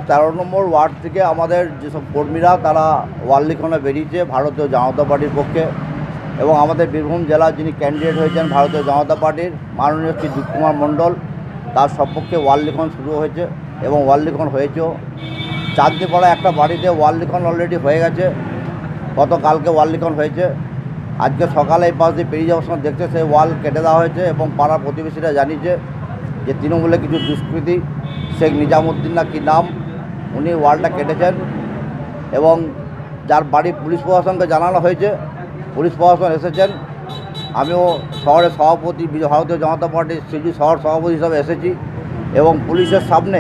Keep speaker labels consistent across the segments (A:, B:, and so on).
A: 13 নম্বর word থেকে আমাদের যেসব কর্মীরা তারা ওয়াল লিখনে বেরিয়েছে ভারতীয় জনতা পার্টির পক্ষে এবং আমাদের বীরভূম জেলার যিনি ক্যান্ডিডেট হয়েছেন ভারতীয় জনতা পার্টির মাননীয় শ্রী দীপকুমার মণ্ডল তার সপক্ষে ওয়াল লিখন শুরু হয়েছে এবং ওয়াল লিখন হয়েছেও। চাঁদনীপাড়া একটা বাড়িতে ওয়াল লিখন অলরেডি হয়ে গেছে, গতকালকে ওয়াল লিখন হয়েছে। আজকে সকালে এই পাশ দিয়ে পেরিয়ে যাওয়ার সময় দেখছে সেই ওয়াল কেটে দেওয়া হয়েছে এবং পাড়ার প্রতিবেশীরা জানিয়েছে যে তৃণমূলে কিছু দুষ্কৃতী শেখ নিজামুদ্দিন না কি নাম উনি ওয়ালটা কেটেছেন এবং যার বাড়ি পুলিশ প্রশাসনকে জানানো হয়েছে, পুলিশ প্রশাসন এসেছেন। আমিও শহরের সভাপতি ভারতীয় জনতা পার্টির সিটি শহর সভাপতি হিসাবে এসেছি এবং পুলিশের সামনে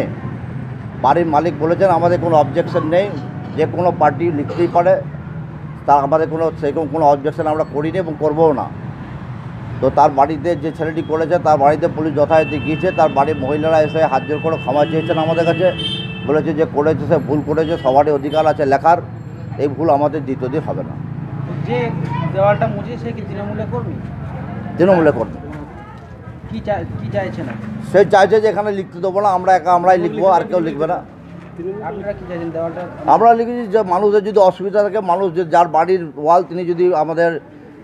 A: বাড়ির মালিক বলেছেন আমাদের কোনো অবজেকশন নেই, যে কোনো পার্টি লিখতেই পারে, তা আমাদের সেরকম কোনো অবজেকশন আমরা করিনি এবং করবও না। তো তার বাড়িতে যে ছেলেটি করেছে তার বাড়িতে পুলিশ যথারীতি গিয়েছে, তার বাড়ির মহিলারা এসে হাত জোর করে ক্ষমা চেয়েছেন আমাদের কাছে, বলেছে যে করেছে সে ভুল করেছে, সবারই অধিকার আছে লেখার, এই ভুল আমাদের দ্বিতীয় দিন হবে না।
B: যে দেওয়ালটা মুছে সে কি তৃণমূলের কর্মী?
A: তৃণমূলের কর্মী।
B: কি চাইছেন?
A: সে চাইছে যে এখানে লিখতে দেবো না, আমরাই লিখবো, আর কেউ লিখবে না।
B: আপনারা কি চাইছেন? দেওয়ালটা
A: আমরা লিখেছি যে মানুষের যদি অসুবিধা থাকে, মানুষ যার বাড়ির ওয়াল তিনি যদি আমাদের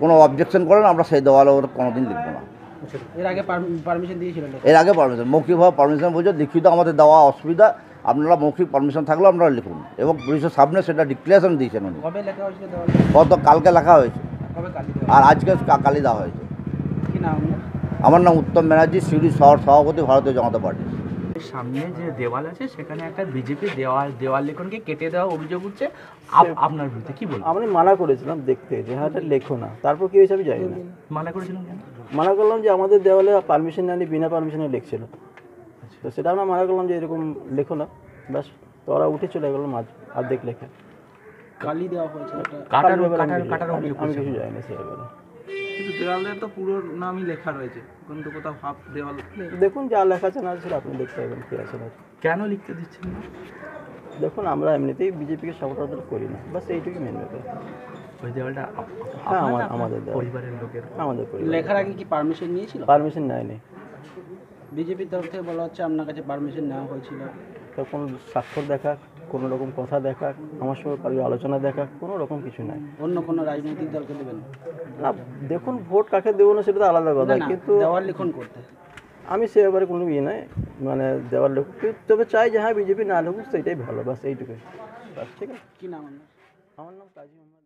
A: কোনো অবজেকশন করেন আমরা সেই দেওয়ালে কোনোদিন লিখবো না।
B: এর আগে পারমিশন দিয়েছিলেন?
A: এর আগে পারমিশন মৌখিকভাবে পারমিশন বলছে, লিখিত আমাদের দেওয়া অসুবিধা, আপনারা মৌখিক পারমিশন থাকলেও আপনারা লিখুন এবং পুলিশের সামনে সেটা ডিক্লারেশন দিয়েছেন উনি।
B: কবে লেখা হয়েছিল দেওয়াল?
A: কালকে লেখা হয়েছে
B: কবে কালি?
A: আর আজকে কালি দেওয়া হয়েছে।
B: কি নাম?
A: আমার নাম উত্তম ব্যানার্জি, সিউড়ি শহর সভাপতি ভারতীয় জনতা পার্টি।
C: সামনে যে দেওয়াল আছে সেখানে একটা বিজেপি দেওয়াল লিখনকে কেটে দেওয়া অভিযোগ উঠছে, আপনার বিরুদ্ধে কি বলবেন?
D: আমি মানা করেছিলাম দেখতে যে হ্যাঁ এটা লেখো না, তারপর কি হয়েছে আমি জানি না।
C: মানা করেছিলেন কেন?
D: মানা করলাম যে আমাদের দেওয়ালে পারমিশন নেয়নি, বিনা পারমিশনে লিখছিল, তো সেটা আমরা মানা করলাম যে এরকম লেখো না, ব্যাস। তো ওরা উঠে চলে গেলাম অর্ধেক লেখে।
B: কালি দেওয়া হয়েছে
D: আমি কিছু জানি না সে ব্যাপারে।
B: কিন্তু দেওয়ালের তো পুরো নামই লেখা রয়েছে, কিন্তু কোথাও হাফ দেওয়াল।
D: দেখুন যা লেখা আছে না সেটা আপনি দেখতে পাবেন কি আছে না।
C: কেন লিখতে দিচ্ছেন না?
D: দেখুন আমরা এমনিতেই বিজেপিকে সাপোর্ট করি না, বাস এইটুকুই মেন ব্যাপার।
C: ওই দেওয়ালটা
D: হ্যাঁ আমাদের
C: পরিবারের লোকের।
D: আমাদের
B: লেখার আগে কি পারমিশন নিয়েছিল?
D: পারমিশন নেয়নি।
B: বিজেপির তরফ থেকে বলা হচ্ছে আপনার কাছে পারমিশন নেওয়া হয়েছিল।
D: তো কোনো স্বাক্ষর দেখা, কোনো রকম কথা দেখা, আমার সঙ্গে কারোর আলোচনা দেখা, কোনো রকম কিছু নাই।
B: অন্য কোনো রাজনৈতিক দলকে দেবেন
D: না, দেখুন ভোট কাকে দেবো না সেটা তো আলাদা কথা, কিন্তু
B: দেওয়াল লিখন করতে
D: আমি সে ব্যাপারে কোনো ইয়ে নাই, মানে দেওয়ার লোক, তবে চাই যে হ্যাঁ বিজেপি না লেখুক, সেইটাই ভালো, বাস এইটুকুই, বাস। ঠিক আছে।
B: কি নাম আপনার?
D: আমার নাম কাজী মোহাম্মদ।